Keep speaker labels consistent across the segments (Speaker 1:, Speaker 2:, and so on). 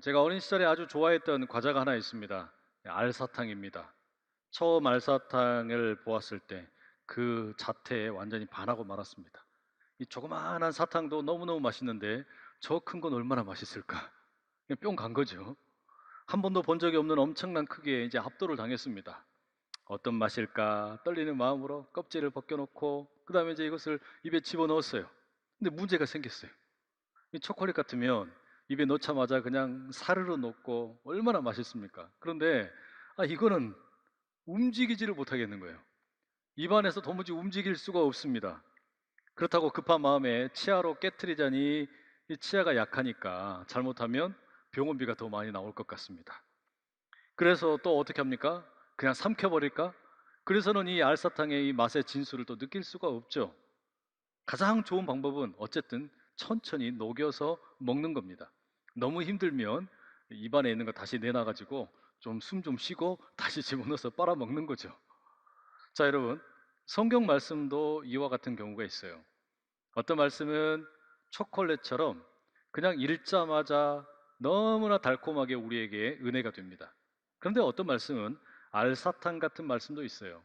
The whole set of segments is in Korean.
Speaker 1: 제가 어린 시절에 아주 좋아했던 과자가 하나 있습니다. 알사탕입니다. 처음 알사탕을 보았을 때 그 자태에 완전히 반하고 말았습니다. 이 조그마한 사탕도 너무너무 맛있는데 저 큰 건 얼마나 맛있을까? 그냥 뿅 간 거죠. 한 번도 본 적이 없는 엄청난 크기에 이제 압도를 당했습니다. 어떤 맛일까? 떨리는 마음으로 껍질을 벗겨놓고 그 다음에 이제 이것을 입에 집어넣었어요. 근데 문제가 생겼어요. 이 초콜릿 같으면 입에 넣자마자 그냥 사르르 녹고 얼마나 맛있습니까? 그런데 이거는 움직이지를 못하겠는 거예요. 입안에서 도무지 움직일 수가 없습니다. 그렇다고 급한 마음에 치아로 깨트리자니 이 치아가 약하니까 잘못하면 병원비가 더 많이 나올 것 같습니다. 그래서 또 어떻게 합니까? 그냥 삼켜버릴까? 그래서는 이 알사탕의 이 맛의 진수를 또 느낄 수가 없죠. 가장 좋은 방법은 어쨌든 천천히 녹여서 먹는 겁니다. 너무 힘들면 입안에 있는 거 다시 내놔가지고 좀 숨 좀 쉬고 다시 집어넣어서 빨아먹는 거죠. 자, 여러분, 성경 말씀도 이와 같은 경우가 있어요. 어떤 말씀은 초콜릿처럼 그냥 읽자마자 너무나 달콤하게 우리에게 은혜가 됩니다. 그런데 어떤 말씀은 알사탕 같은 말씀도 있어요.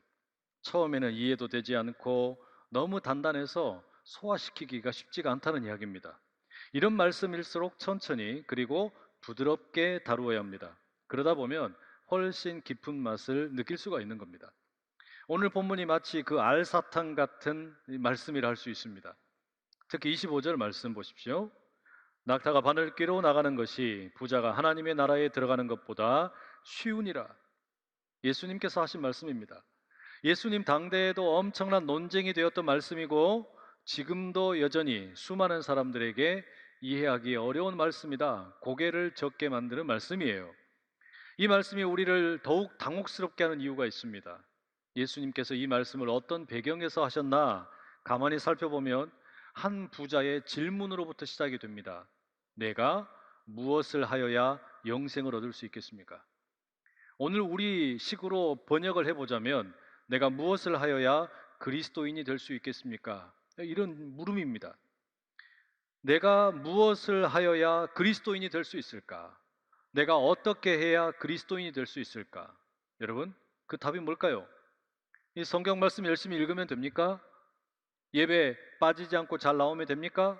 Speaker 1: 처음에는 이해도 되지 않고 너무 단단해서 소화시키기가 쉽지가 않다는 이야기입니다. 이런 말씀일수록 천천히 그리고 부드럽게 다루어야 합니다. 그러다 보면 훨씬 깊은 맛을 느낄 수가 있는 겁니다. 오늘 본문이 마치 그 알사탕 같은 말씀이라 할 수 있습니다. 특히 25절 말씀 보십시오. 낙타가 바늘 뀌러 나가는 것이 부자가 하나님의 나라에 들어가는 것보다 쉬우니라. 예수님께서 하신 말씀입니다. 예수님 당대에도 엄청난 논쟁이 되었던 말씀이고 지금도 여전히 수많은 사람들에게 이해하기 어려운 말씀이다. 고개를 젓게 만드는 말씀이에요. 이 말씀이 우리를 더욱 당혹스럽게 하는 이유가 있습니다. 예수님께서 이 말씀을 어떤 배경에서 하셨나 가만히 살펴보면 한 부자의 질문으로부터 시작이 됩니다. 내가 무엇을 하여야 영생을 얻을 수 있겠습니까? 오늘 우리 식으로 번역을 해보자면 내가 무엇을 하여야 그리스도인이 될 수 있겠습니까? 이런 물음입니다. 내가 무엇을 하여야 그리스도인이 될 수 있을까? 내가 어떻게 해야 그리스도인이 될 수 있을까? 여러분, 그 답이 뭘까요? 이 성경 말씀 열심히 읽으면 됩니까? 예배 빠지지 않고 잘 나오면 됩니까?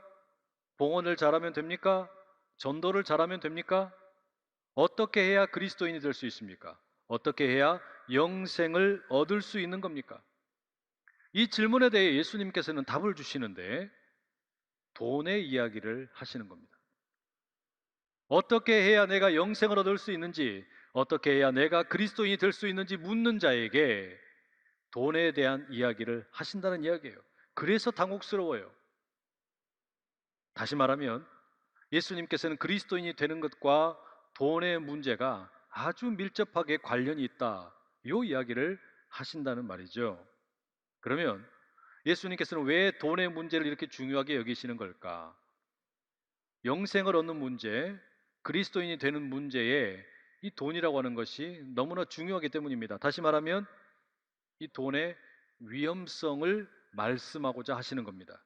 Speaker 1: 봉헌을 잘하면 됩니까? 전도를 잘하면 됩니까? 어떻게 해야 그리스도인이 될 수 있습니까? 어떻게 해야 영생을 얻을 수 있는 겁니까? 이 질문에 대해 예수님께서는 답을 주시는데 돈의 이야기를 하시는 겁니다. 어떻게 해야 내가 영생을 얻을 수 있는지, 어떻게 해야 내가 그리스도인이 될 수 있는지 묻는 자에게 돈에 대한 이야기를 하신다는 이야기예요. 그래서 당혹스러워요. 다시 말하면 예수님께서는 그리스도인이 되는 것과 돈의 문제가 아주 밀접하게 관련이 있다. 이 이야기를 하신다는 말이죠. 그러면 예수님께서는 왜 돈의 문제를 이렇게 중요하게 여기시는 걸까? 영생을 얻는 문제, 그리스도인이 되는 문제에 이 돈이라고 하는 것이 너무나 중요하기 때문입니다. 다시 말하면 이 돈의 위험성을 말씀하고자 하시는 겁니다.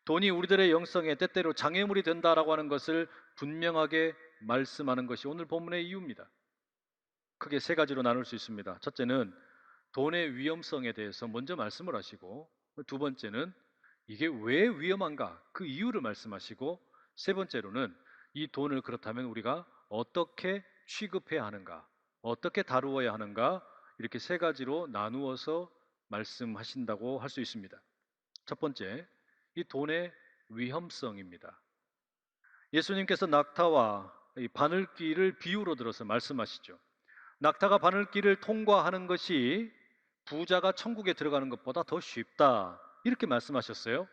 Speaker 1: 돈이 우리들의 영성에 때때로 장애물이 된다라고 하는 것을 분명하게 말씀하는 것이 오늘 본문의 이유입니다. 크게 세 가지로 나눌 수 있습니다. 첫째는 돈의 위험성에 대해서 먼저 말씀을 하시고, 두 번째는 이게 왜 위험한가 그 이유를 말씀하시고, 세 번째로는 이 돈을 그렇다면 우리가 어떻게 취급해야 하는가, 어떻게 다루어야 하는가, 이렇게 세 가지로 나누어서 말씀하신다고 할 수 있습니다. 첫 번째, 이 돈의 위험성입니다. 예수님께서 낙타와 이 바늘길을 비유로 들어서 말씀하시죠. 낙타가 바늘길을 통과하는 것이 부자가 천국에 들어가는 것보다 더 쉽다. 이렇게 말씀하셨어요.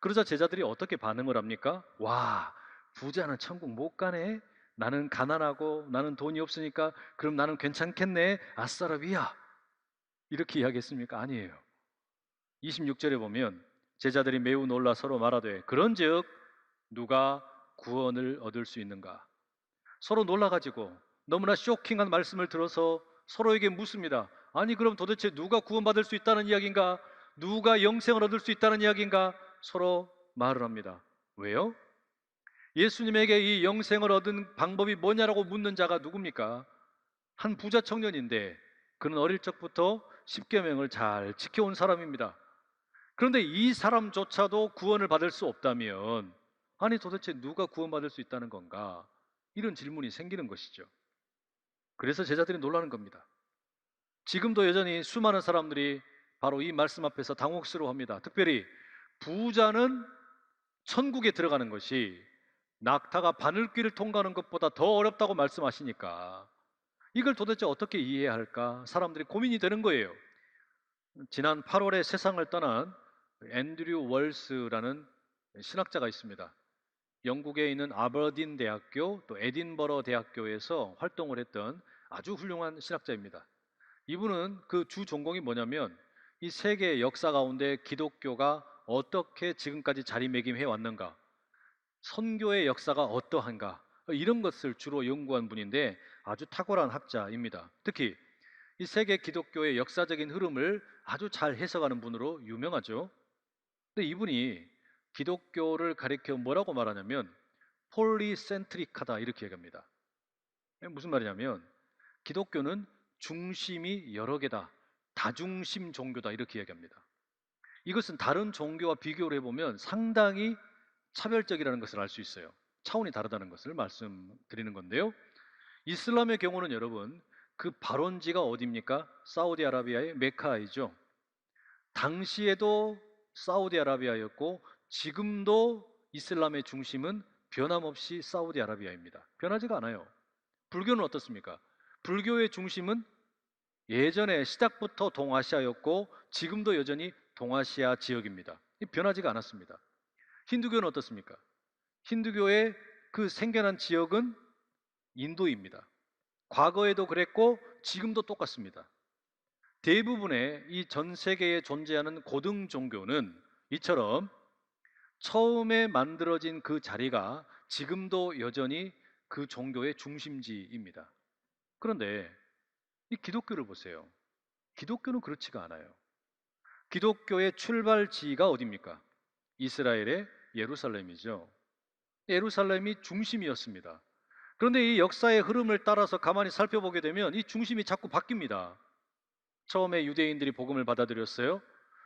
Speaker 1: 그러자 제자들이 어떻게 반응을 합니까? 와, 부자는 천국 못 가네. 나는 가난하고 나는 돈이 없으니까 그럼 나는 괜찮겠네. 아싸라비야. 이렇게 이야기했습니까? 아니에요. 26절에 보면 제자들이 매우 놀라 서로 말하되 그런즉 누가 구원을 얻을 수 있는가? 서로 놀라가지고 너무나 쇼킹한 말씀을 들어서 서로에게 묻습니다. 아니 그럼 도대체 누가 구원받을 수 있다는 이야기인가? 누가 영생을 얻을 수 있다는 이야기인가? 서로 말을 합니다. 왜요? 예수님에게 이 영생을 얻은 방법이 뭐냐라고 묻는 자가 누굽니까? 한 부자 청년인데 그는 어릴 적부터 십계명을 잘 지켜온 사람입니다. 그런데 이 사람조차도 구원을 받을 수 없다면, 아니 도대체 누가 구원받을 수 있다는 건가? 이런 질문이 생기는 것이죠. 그래서 제자들이 놀라는 겁니다. 지금도 여전히 수많은 사람들이 바로 이 말씀 앞에서 당혹스러워합니다. 특별히 부자는 천국에 들어가는 것이 낙타가 바늘길을 통과하는 것보다 더 어렵다고 말씀하시니까 이걸 도대체 어떻게 이해해야 할까? 사람들이 고민이 되는 거예요. 지난 8월에 세상을 떠난 앤드류 월스라는 신학자가 있습니다. 영국에 있는 아버딘 대학교 또 에딘버러 대학교에서 활동을 했던 아주 훌륭한 신학자입니다. 이분은 그 주 전공이 뭐냐면 이 세계 역사 가운데 기독교가 어떻게 지금까지 자리매김해 왔는가, 선교의 역사가 어떠한가, 이런 것을 주로 연구한 분인데 아주 탁월한 학자입니다. 특히 이 세계 기독교의 역사적인 흐름을 아주 잘 해석하는 분으로 유명하죠. 근데 이분이 기독교를 가리켜 뭐라고 말하냐면 폴리센트릭하다 이렇게 얘기합니다. 무슨 말이냐면 기독교는 중심이 여러 개다, 다중심 종교다 이렇게 얘기합니다. 이것은 다른 종교와 비교를 해보면 상당히 차별적이라는 것을 알 수 있어요. 차원이 다르다는 것을 말씀드리는 건데요. 이슬람의 경우는 여러분 그 발원지가 어디입니까? 사우디아라비아의 메카이죠. 당시에도 사우디아라비아였고 지금도 이슬람의 중심은 변함없이 사우디아라비아입니다. 변하지가 않아요. 불교는 어떻습니까? 불교의 중심은 예전에 시작부터 동아시아였고 지금도 여전히 동아시아 지역입니다. 변하지가 않았습니다. 힌두교는 어떻습니까? 힌두교의 그 생겨난 지역은 인도입니다. 과거에도 그랬고 지금도 똑같습니다. 대부분의 이 전 세계에 존재하는 고등 종교는 이처럼 처음에 만들어진 그 자리가 지금도 여전히 그 종교의 중심지입니다. 그런데 이 기독교를 보세요. 기독교는 그렇지가 않아요. 기독교의 출발지가 어디입니까? 이스라엘의 예루살렘이죠. 예루살렘이 중심이었습니다. 그런데 이 역사의 흐름을 따라서 가만히 살펴보게 되면 이 중심이 자꾸 바뀝니다. 처음에 유대인들이 복음을 받아들였어요.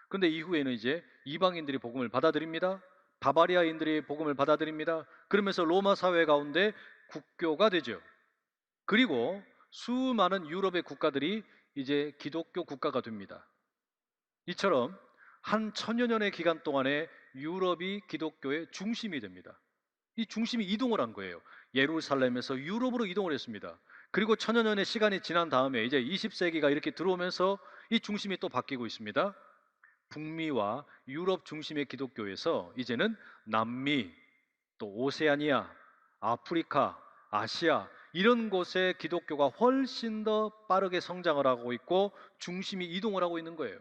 Speaker 1: 그런데 이후에는 이제 이방인들이 복음을 받아들입니다. 바바리아인들이 복음을 받아들입니다. 그러면서 로마 사회 가운데 국교가 되죠. 그리고 수많은 유럽의 국가들이 이제 기독교 국가가 됩니다. 이처럼 한 천여 년의 기간 동안에 유럽이 기독교의 중심이 됩니다. 이 중심이 이동을 한 거예요. 예루살렘에서 유럽으로 이동을 했습니다. 그리고 천여 년의 시간이 지난 다음에 이제 20세기가 이렇게 들어오면서 이 중심이 또 바뀌고 있습니다. 북미와 유럽 중심의 기독교에서 이제는 남미, 또 오세아니아, 아프리카, 아시아 이런 곳에 기독교가 훨씬 더 빠르게 성장을 하고 있고 중심이 이동을 하고 있는 거예요.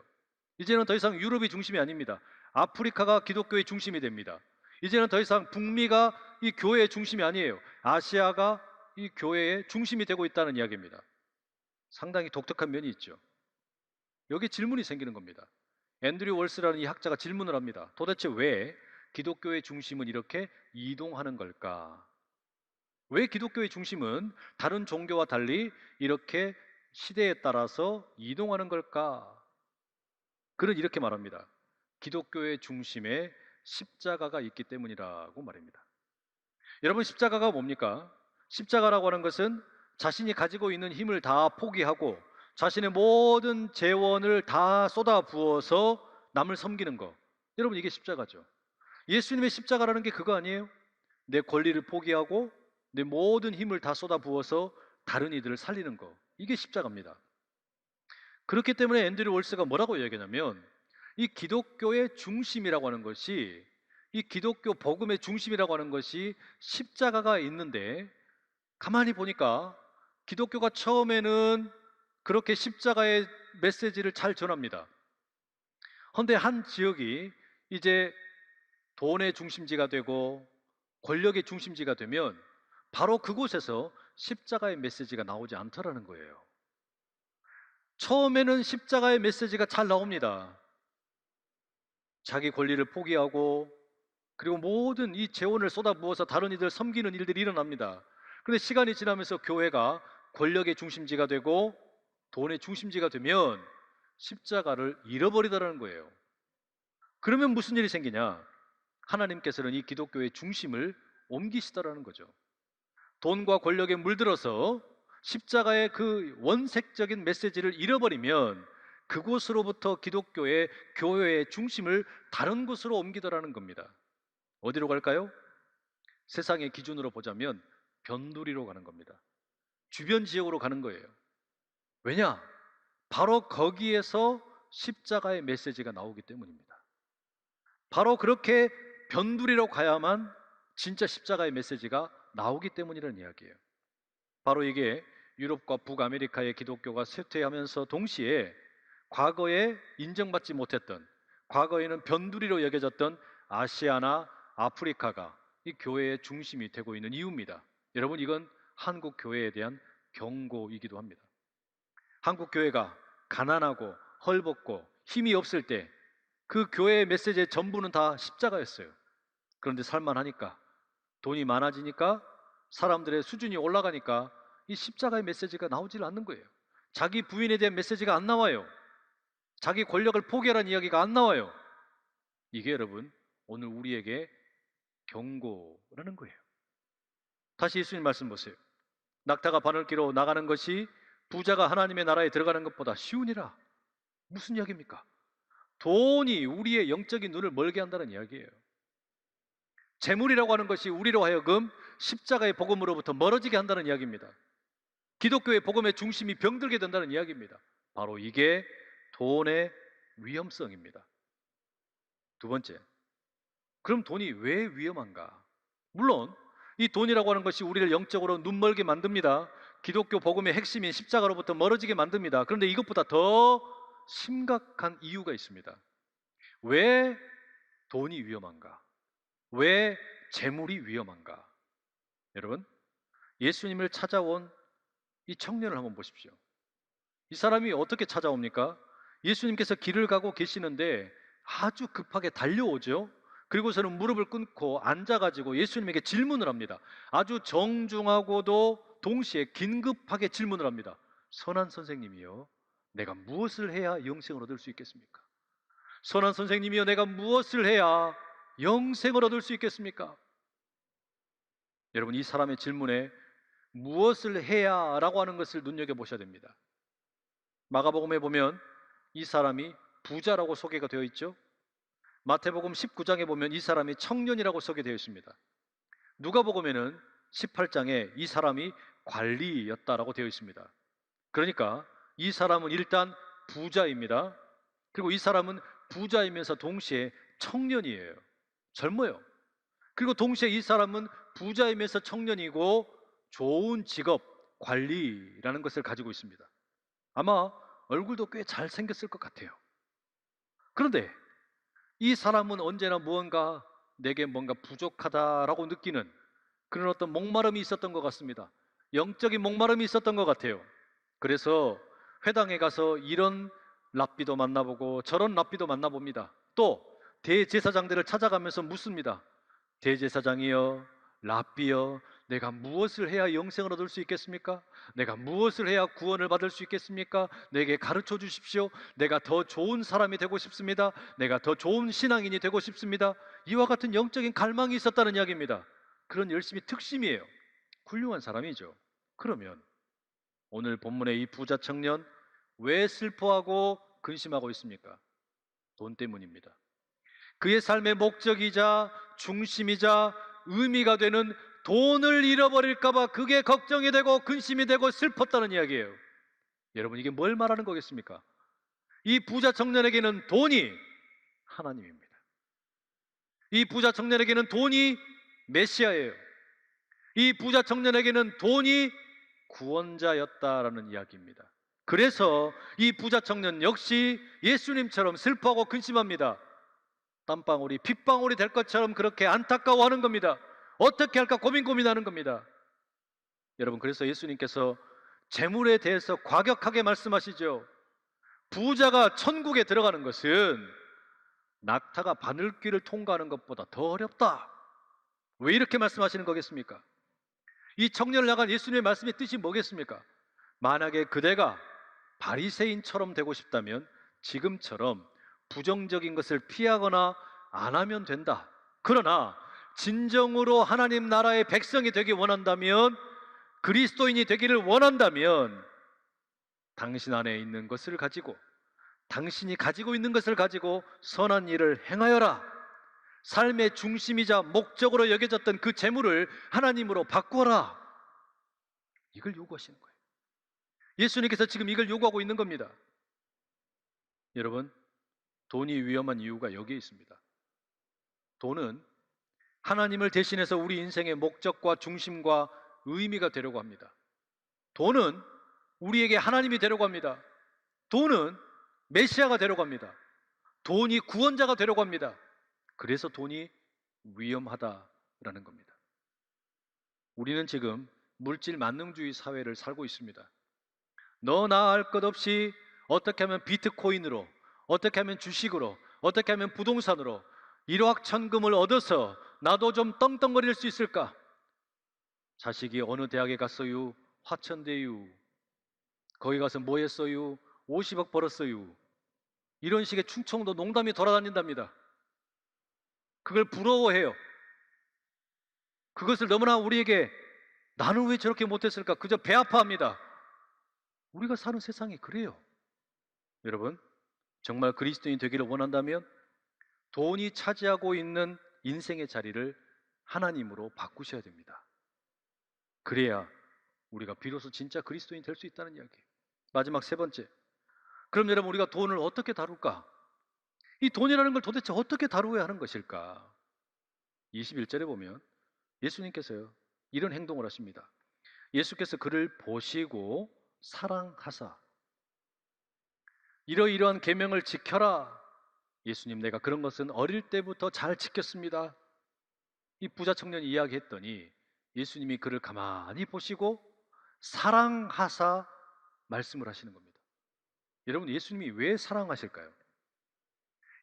Speaker 1: 이제는 더 이상 유럽이 중심이 아닙니다. 아프리카가 기독교의 중심이 됩니다. 이제는 더 이상 북미가 이 교회의 중심이 아니에요. 아시아가 이 교회의 중심이 되고 있다는 이야기입니다. 상당히 독특한 면이 있죠. 여기 질문이 생기는 겁니다. 앤드류 월스라는 이 학자가 질문을 합니다. 도대체 왜 기독교의 중심은 이렇게 이동하는 걸까? 왜 기독교의 중심은 다른 종교와 달리 이렇게 시대에 따라서 이동하는 걸까? 그는 이렇게 말합니다. 기독교의 중심에 십자가가 있기 때문이라고 말입니다. 여러분, 십자가가 뭡니까? 십자가라고 하는 것은 자신이 가지고 있는 힘을 다 포기하고 자신의 모든 재원을 다 쏟아 부어서 남을 섬기는 거. 여러분, 이게 십자가죠. 예수님의 십자가라는 게 그거 아니에요? 내 권리를 포기하고 내 모든 힘을 다 쏟아 부어서 다른 이들을 살리는 거. 이게 십자가입니다. 그렇기 때문에 앤드류 월스가 뭐라고 얘기하냐면 이 기독교의 중심이라고 하는 것이, 이 기독교 복음의 중심이라고 하는 것이 십자가가 있는데, 가만히 보니까 기독교가 처음에는 그렇게 십자가의 메시지를 잘 전합니다. 그런데 한 지역이 이제 돈의 중심지가 되고 권력의 중심지가 되면 바로 그곳에서 십자가의 메시지가 나오지 않더라는 거예요. 처음에는 십자가의 메시지가 잘 나옵니다. 자기 권리를 포기하고 그리고 모든 이 재원을 쏟아부어서 다른 이들 섬기는 일들이 일어납니다. 그런데 시간이 지나면서 교회가 권력의 중심지가 되고 돈의 중심지가 되면 십자가를 잃어버리더라는 거예요. 그러면 무슨 일이 생기냐? 하나님께서는 이 기독교의 중심을 옮기시더라는 거죠. 돈과 권력에 물들어서 십자가의 그 원색적인 메시지를 잃어버리면 그곳으로부터 기독교의 교회의 중심을 다른 곳으로 옮기더라는 겁니다. 어디로 갈까요? 세상의 기준으로 보자면 변두리로 가는 겁니다. 주변 지역으로 가는 거예요. 왜냐? 바로 거기에서 십자가의 메시지가 나오기 때문입니다. 바로 그렇게 변두리로 가야만 진짜 십자가의 메시지가 나오기 때문이라는 이야기예요. 바로 이게 유럽과 북아메리카의 기독교가 쇠퇴하면서 동시에 과거에 인정받지 못했던, 과거에는 변두리로 여겨졌던 아시아나 아프리카가 이 교회의 중심이 되고 있는 이유입니다. 여러분, 이건 한국 교회에 대한 경고이기도 합니다. 한국 교회가 가난하고 헐벗고 힘이 없을 때 그 교회의 메시지의 전부는 다 십자가였어요. 그런데 살만하니까, 돈이 많아지니까, 사람들의 수준이 올라가니까 이 십자가의 메시지가 나오질 않는 거예요. 자기 부인에 대한 메시지가 안 나와요. 자기 권력을 포기하라는 이야기가 안 나와요. 이게 여러분 오늘 우리에게 경고라는 거예요. 다시 예수님 말씀 보세요. 낙타가 바늘기로 나가는 것이 부자가 하나님의 나라에 들어가는 것보다 쉬우니라. 무슨 이야기입니까? 돈이 우리의 영적인 눈을 멀게 한다는 이야기예요. 재물이라고 하는 것이 우리로 하여금 십자가의 복음으로부터 멀어지게 한다는 이야기입니다. 기독교의 복음의 중심이 병들게 된다는 이야기입니다. 바로 이게 돈의 위험성입니다. 두 번째, 그럼 돈이 왜 위험한가? 물론 이 돈이라고 하는 것이 우리를 영적으로 눈멀게 만듭니다. 기독교 복음의 핵심인 십자가로부터 멀어지게 만듭니다. 그런데 이것보다 더 심각한 이유가 있습니다. 왜 돈이 위험한가? 왜 재물이 위험한가? 여러분, 예수님을 찾아온 이 청년을 한번 보십시오. 이 사람이 어떻게 찾아옵니까? 예수님께서 길을 가고 계시는데 아주 급하게 달려오죠. 그리고서는 무릎을 꿇고 앉아가지고 예수님에게 질문을 합니다. 아주 정중하고도 동시에 긴급하게 질문을 합니다. 선한 선생님이요, 내가 무엇을 해야 영생을 얻을 수 있겠습니까? 선한 선생님이요, 내가 무엇을 해야 영생을 얻을 수 있겠습니까? 여러분, 이 사람의 질문에 무엇을 해야 라고 하는 것을 눈여겨보셔야 됩니다. 마가복음에 보면 이 사람이 부자라고 소개가 되어 있죠. 마태복음 19장에 보면 이 사람이 청년이라고 소개되어 있습니다. 누가복음에는 18장에 이 사람이 관리였다라고 되어 있습니다. 그러니까 이 사람은 일단 부자입니다. 그리고 이 사람은 부자이면서 동시에 청년이에요. 젊어요. 그리고 동시에 이 사람은 부자이면서 청년이고 좋은 직업, 관리라는 것을 가지고 있습니다. 아마 얼굴도 꽤 잘생겼을 것 같아요. 그런데 이 사람은 언제나 무언가 내게 뭔가 부족하다라고 느끼는 그런 어떤 목마름이 있었던 것 같습니다. 영적인 목마름이 있었던 것 같아요. 그래서 회당에 가서 이런 랍비도 만나보고 저런 랍비도 만나봅니다. 또 대제사장들을 찾아가면서 묻습니다. 대제사장이여, 랍비여, 내가 무엇을 해야 영생을 얻을 수 있겠습니까? 내가 무엇을 해야 구원을 받을 수 있겠습니까? 내게 가르쳐 주십시오. 내가 더 좋은 사람이 되고 싶습니다. 내가 더 좋은 신앙인이 되고 싶습니다. 이와 같은 영적인 갈망이 있었다는 이야기입니다. 그런 열심이 특심이에요. 훌륭한 사람이죠. 그러면 오늘 본문의 이 부자 청년 왜 슬퍼하고 근심하고 있습니까? 돈 때문입니다. 그의 삶의 목적이자 중심이자 의미가 되는 돈을 잃어버릴까봐 그게 걱정이 되고 근심이 되고 슬펐다는 이야기예요. 여러분, 이게 뭘 말하는 거겠습니까? 이 부자 청년에게는 돈이 하나님입니다. 이 부자 청년에게는 돈이 메시아예요. 이 부자 청년에게는 돈이 구원자였다라는 이야기입니다. 그래서 이 부자 청년 역시 예수님처럼 슬퍼하고 근심합니다. 땀방울이 핏방울이 될 것처럼 그렇게 안타까워하는 겁니다. 어떻게 할까 고민하는 겁니다. 여러분, 그래서 예수님께서 재물에 대해서 과격하게 말씀하시죠. 부자가 천국에 들어가는 것은 낙타가 바늘길을 통과하는 것보다 더 어렵다. 왜 이렇게 말씀하시는 거겠습니까? 이 청년을 향한 예수님의 말씀의 뜻이 뭐겠습니까? 만약에 그대가 바리새인처럼 되고 싶다면 지금처럼 부정적인 것을 피하거나 안 하면 된다. 그러나 진정으로 하나님 나라의 백성이 되기 원한다면, 그리스도인이 되기를 원한다면 당신 안에 있는 것을 가지고, 당신이 가지고 있는 것을 가지고 선한 일을 행하여라. 삶의 중심이자 목적으로 여겨졌던 그 재물을 하나님으로 바꾸어라. 이걸 요구하시는 거예요. 예수님께서 지금 이걸 요구하고 있는 겁니다. 여러분, 돈이 위험한 이유가 여기에 있습니다. 돈은 하나님을 대신해서 우리 인생의 목적과 중심과 의미가 되려고 합니다. 돈은 우리에게 하나님이 되려고 합니다. 돈은 메시아가 되려고 합니다. 돈이 구원자가 되려고 합니다. 그래서 돈이 위험하다라는 겁니다. 우리는 지금 물질 만능주의 사회를 살고 있습니다. 너나 할 것 없이 어떻게 하면 비트코인으로, 어떻게 하면 주식으로, 어떻게 하면 부동산으로 일확천금을 얻어서 나도 좀 떵떵거릴 수 있을까? 자식이 어느 대학에 갔어요? 화천대유. 거기 가서 뭐 했어요? 50억 벌었어요. 이런 식의 충청도 농담이 돌아다닌답니다. 그걸 부러워해요. 그것을 너무나 우리에게 나는 왜 저렇게 못했을까? 그저 배 아파합니다. 우리가 사는 세상이 그래요. 여러분, 정말 그리스도인이 되기를 원한다면 돈이 차지하고 있는 인생의 자리를 하나님으로 바꾸셔야 됩니다. 그래야 우리가 비로소 진짜 그리스도인이 될 수 있다는 이야기예요. 마지막 세 번째, 그럼 여러분, 우리가 돈을 어떻게 다룰까? 이 돈이라는 걸 도대체 어떻게 다루어야 하는 것일까? 21절에 보면 예수님께서요, 이런 행동을 하십니다. 예수께서 그를 보시고 사랑하사 이러이러한 계명을 지켜라. 예수님, 내가 그런 것은 어릴 때부터 잘 지켰습니다. 이 부자 청년이 이야기했더니 예수님이 그를 가만히 보시고 사랑하사 말씀을 하시는 겁니다. 여러분, 예수님이 왜 사랑하실까요?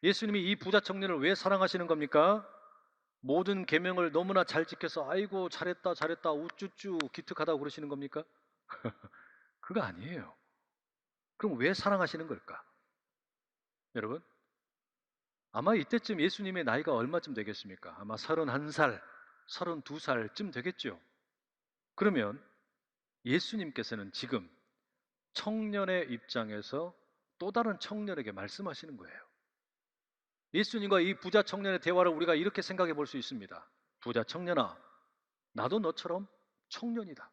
Speaker 1: 예수님이 이 부자 청년을 왜 사랑하시는 겁니까? 모든 계명을 너무나 잘 지켜서 아이고 잘했다 잘했다 우쭈쭈 기특하다고 그러시는 겁니까? 그거 아니에요. 그럼 왜 사랑하시는 걸까? 여러분, 아마 이때쯤 예수님의 나이가 얼마쯤 되겠습니까? 아마 31살, 32살쯤 되겠죠. 그러면 예수님께서는 지금 청년의 입장에서 또 다른 청년에게 말씀하시는 거예요. 예수님과 이 부자 청년의 대화를 우리가 이렇게 생각해 볼 수 있습니다. 부자 청년아, 나도 너처럼 청년이다.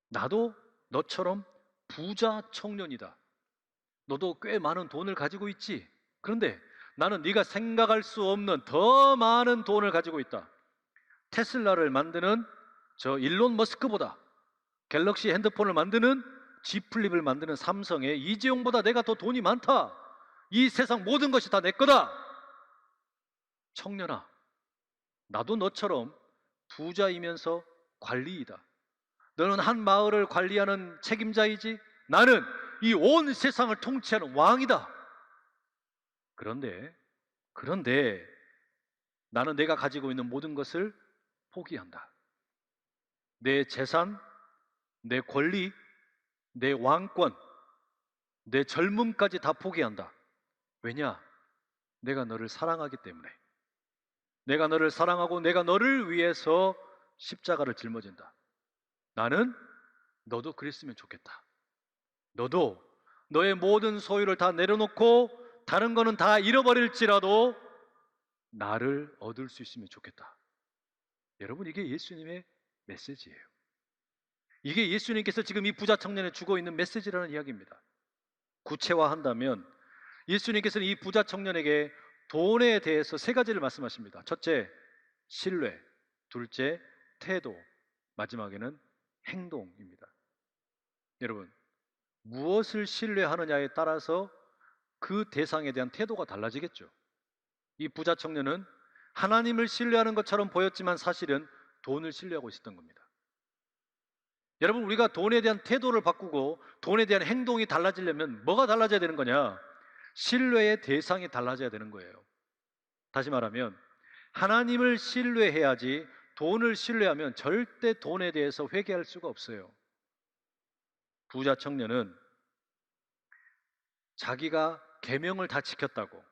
Speaker 1: 나도 너처럼 부자 청년이다. 너도 꽤 많은 돈을 가지고 있지? 그런데 나는 네가 생각할 수 없는 더 많은 돈을 가지고 있다. 테슬라를 만드는 저 일론 머스크보다, 갤럭시 핸드폰을 만드는 G 플립을 만드는 삼성의 이재용보다 내가 더 돈이 많다. 이 세상 모든 것이 다 내 거다. 청년아, 나도 너처럼 부자이면서 관리이다. 너는 한 마을을 관리하는 책임자이지 나는 이 온 세상을 통치하는 왕이다. 그런데 나는 내가 가지고 있는 모든 것을 포기한다. 내 재산, 내 권리, 내 왕권, 내 젊음까지 다 포기한다. 왜냐? 내가 너를 사랑하기 때문에. 내가 너를 사랑하고 내가 너를 위해서 십자가를 짊어진다. 나는 너도 그랬으면 좋겠다. 너도 너의 모든 소유를 다 내려놓고 다른 거는 다 잃어버릴지라도 나를 얻을 수 있으면 좋겠다. 여러분, 이게 예수님의 메시지예요. 이게 예수님께서 지금 이 부자 청년에 주고 있는 메시지라는 이야기입니다. 구체화한다면 예수님께서는 이 부자 청년에게 돈에 대해서 세 가지를 말씀하십니다. 첫째, 신뢰. 둘째, 태도. 마지막에는 행동입니다. 여러분, 무엇을 신뢰하느냐에 따라서 그 대상에 대한 태도가 달라지겠죠. 이 부자 청년은 하나님을 신뢰하는 것처럼 보였지만 사실은 돈을 신뢰하고 있었던 겁니다. 여러분, 우리가 돈에 대한 태도를 바꾸고 돈에 대한 행동이 달라지려면 뭐가 달라져야 되는 거냐? 신뢰의 대상이 달라져야 되는 거예요. 다시 말하면 하나님을 신뢰해야지 돈을 신뢰하면 절대 돈에 대해서 회개할 수가 없어요. 부자 청년은 자기가 계명을 다 지켰다고,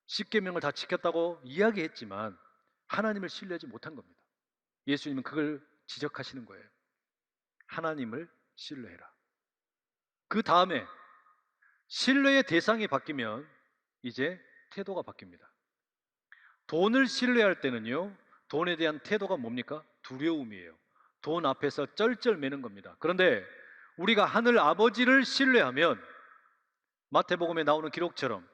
Speaker 1: 십계명을 다 지켰다고 이야기했지만 하나님을 신뢰하지 못한 겁니다. 예수님은 그걸 지적하시는 거예요. 하나님을 신뢰해라. 그 다음에 신뢰의 대상이 바뀌면 이제 태도가 바뀝니다. 돈을 신뢰할 때는요, 돈에 대한 태도가 뭡니까? 두려움이에요. 돈 앞에서 쩔쩔매는 겁니다. 그런데 우리가 하늘 아버지를 신뢰하면 마태복음에 나오는 기록처럼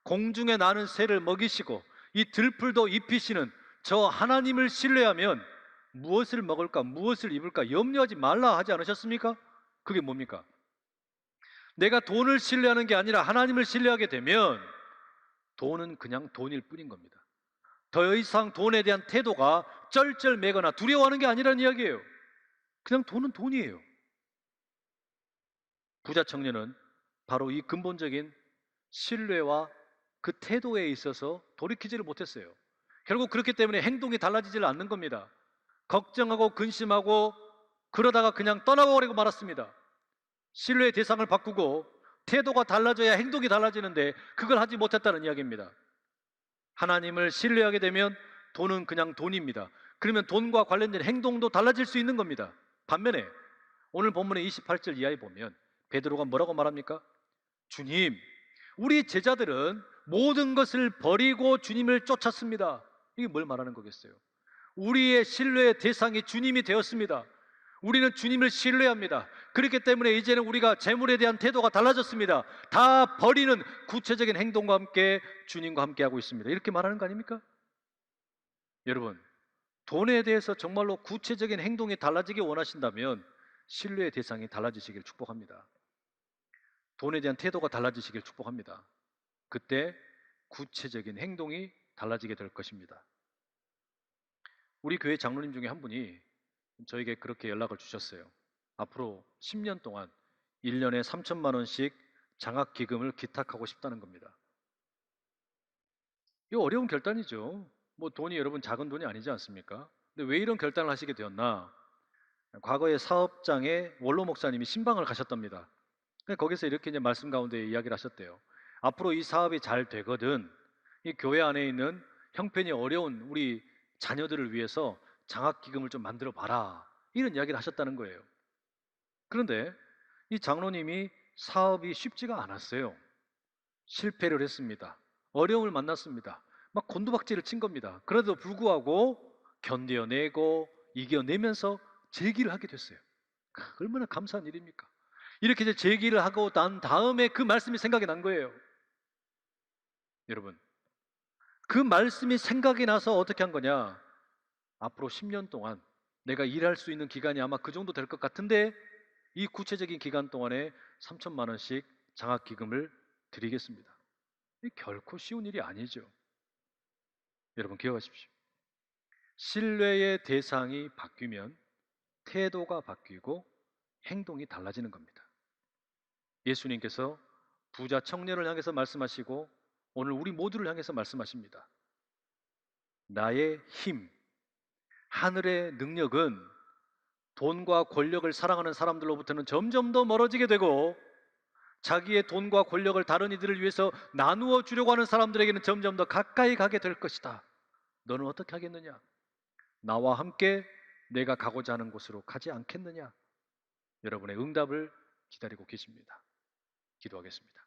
Speaker 1: 공중에 나는 새를 먹이시고 이 들풀도 입히시는 저 하나님을 신뢰하면 무엇을 먹을까, 무엇을 입을까 염려하지 말라 하지 않으셨습니까? 그게 뭡니까? 내가 돈을 신뢰하는 게 아니라 하나님을 신뢰하게 되면 돈은 그냥 돈일 뿐인 겁니다. 더 이상 돈에 대한 태도가 쩔쩔매거나 두려워하는 게 아니라는 이야기예요. 그냥 돈은 돈이에요. 부자 청년은 바로 이 근본적인 신뢰와 그 태도에 있어서 돌이키지를 못했어요. 결국 그렇기 때문에 행동이 달라지질 않는 겁니다. 걱정하고 근심하고 그러다가 그냥 떠나버리고 말았습니다. 신뢰의 대상을 바꾸고 태도가 달라져야 행동이 달라지는데 그걸 하지 못했다는 이야기입니다. 하나님을 신뢰하게 되면 돈은 그냥 돈입니다. 그러면 돈과 관련된 행동도 달라질 수 있는 겁니다. 반면에 오늘 본문의 28절 이하에 보면 베드로가 뭐라고 말합니까? 주님, 우리 제자들은 모든 것을 버리고 주님을 쫓았습니다. 이게 뭘 말하는 거겠어요? 우리의 신뢰의 대상이 주님이 되었습니다. 우리는 주님을 신뢰합니다. 그렇기 때문에 이제는 우리가 재물에 대한 태도가 달라졌습니다. 다 버리는 구체적인 행동과 함께 주님과 함께 하고 있습니다. 이렇게 말하는 거 아닙니까? 여러분, 돈에 대해서 정말로 구체적인 행동이 달라지기 원하신다면 신뢰의 대상이 달라지시길 축복합니다. 돈에 대한 태도가 달라지시길 축복합니다. 그때 구체적인 행동이 달라지게 될 것입니다. 우리 교회 장로님 중에 한 분이 저에게 그렇게 연락을 주셨어요. 앞으로 10년 동안 1년에 3천만 원씩 장학기금을 기탁하고 싶다는 겁니다. 이거 어려운 결단이죠. 뭐 돈이 여러분 작은 돈이 아니지 않습니까? 근데 왜 이런 결단을 하시게 되었나? 과거에 사업장에 원로 목사님이 신방을 가셨답니다. 거기서 이렇게 이제 말씀 가운데 이야기를 하셨대요. 앞으로 이 사업이 잘 되거든 이 교회 안에 있는 형편이 어려운 우리 자녀들을 위해서 장학기금을 좀 만들어 봐라, 이런 이야기를 하셨다는 거예요. 그런데 이 장로님이 사업이 쉽지가 않았어요. 실패를 했습니다. 어려움을 만났습니다. 막 곤두박질을 친 겁니다. 그래도 불구하고 견뎌내고 이겨내면서 재기를 하게 됐어요. 얼마나 감사한 일입니까? 이렇게 이제 재기를 하고 난 다음에 그 말씀이 생각이 난 거예요. 여러분, 그 말씀이 생각이 나서 어떻게 한 거냐? 앞으로 10년 동안 내가 일할 수 있는 기간이 아마 그 정도 될 것 같은데 이 구체적인 기간 동안에 3천만 원씩 장학기금을 드리겠습니다. 이 결코 쉬운 일이 아니죠. 여러분 기억하십시오. 신뢰의 대상이 바뀌면 태도가 바뀌고 행동이 달라지는 겁니다. 예수님께서 부자 청년을 향해서 말씀하시고 오늘 우리 모두를 향해서 말씀하십니다. 나의 힘, 하늘의 능력은 돈과 권력을 사랑하는 사람들로부터는 점점 더 멀어지게 되고 자기의 돈과 권력을 다른 이들을 위해서 나누어 주려고 하는 사람들에게는 점점 더 가까이 가게 될 것이다. 너는 어떻게 하겠느냐? 나와 함께 내가 가고자 하는 곳으로 가지 않겠느냐? 여러분의 응답을 기다리고 계십니다. 기도하겠습니다.